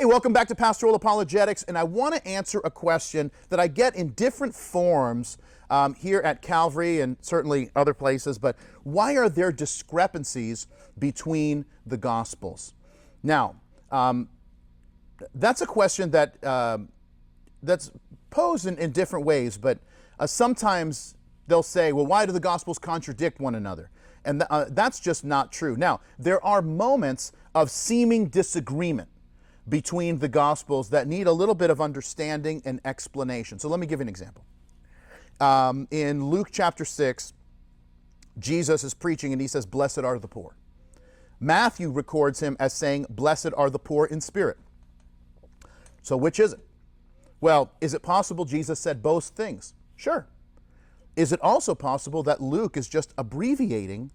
welcome back to Pastoral Apologetics, and I want to answer a question that I get in different forms here at Calvary and certainly other places, but why are there discrepancies between the Gospels? Now, that's a question that that's posed in different ways, but sometimes they'll say, well, why do the Gospels contradict one another? And that's just not true. Now, there are moments of seeming disagreement between the Gospels that need a little bit of understanding and explanation. So let me give you an example. In Luke chapter 6, Jesus is preaching and he says, "Blessed are the poor." Matthew records him as saying, "Blessed are the poor in spirit." So which is it? Well, is it possible Jesus said both things? Sure. Is it also possible that Luke is just abbreviating?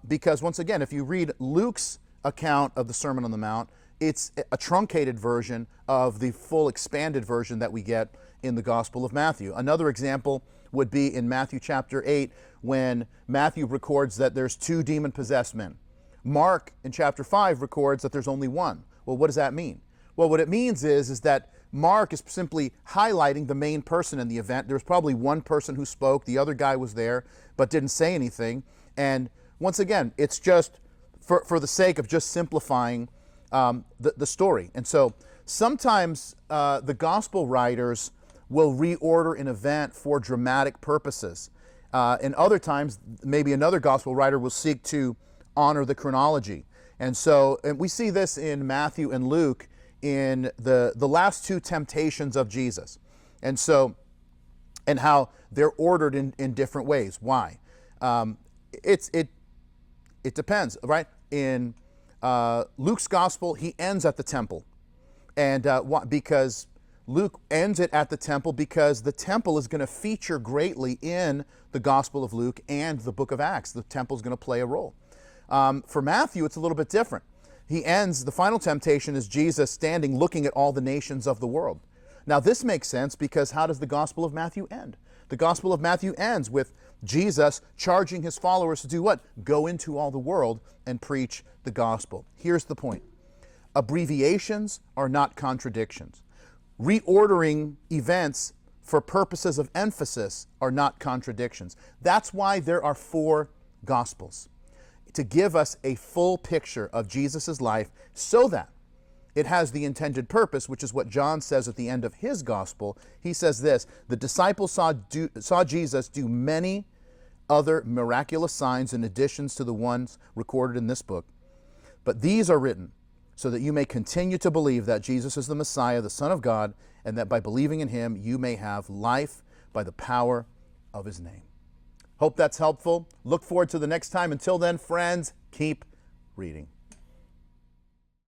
Because once again, if you read Luke's account of the Sermon on the Mount, it's a truncated version of the full expanded version that we get in the Gospel of Matthew. Another example would be in Matthew chapter 8, when Matthew records that there's 2 demon-possessed men. Mark in chapter 5 records that there's only one. Well, what does that mean? Well, what it means is that Mark is simply highlighting the main person in the event. There was probably one person who spoke, the other guy was there, but didn't say anything. And once again, it's just for the sake of just simplifying the story. And so sometimes the gospel writers will reorder an event for dramatic purposes. And other times, maybe another gospel writer will seek to honor the chronology. And we see this in Matthew and Luke in the last 2 temptations of Jesus. And how they're ordered in different ways. Why? It depends, right? In Luke's gospel, he ends at the temple. And because Luke ends it at the temple because the temple is going to feature greatly in the Gospel of Luke and the book of Acts. The temple is going to play a role. For Matthew, it's a little bit different. He ends, the final temptation is Jesus standing looking at all the nations of the world. Now this makes sense because how does the Gospel of Matthew end? The Gospel of Matthew ends with Jesus charging his followers to do what? Go into all the world and preach the gospel. Here's the point. Abbreviations are not contradictions. Reordering events for purposes of emphasis are not contradictions. That's why there are 4 Gospels, to give us a full picture of Jesus' life so that it has the intended purpose, which is what John says at the end of his gospel. He says this, the disciples saw Jesus do many other miraculous signs in addition to the ones recorded in this book. But these are written so that you may continue to believe that Jesus is the Messiah, the Son of God, and that by believing in him, you may have life by the power of his name. Hope that's helpful. Look forward to the next time. Until then, friends, keep reading.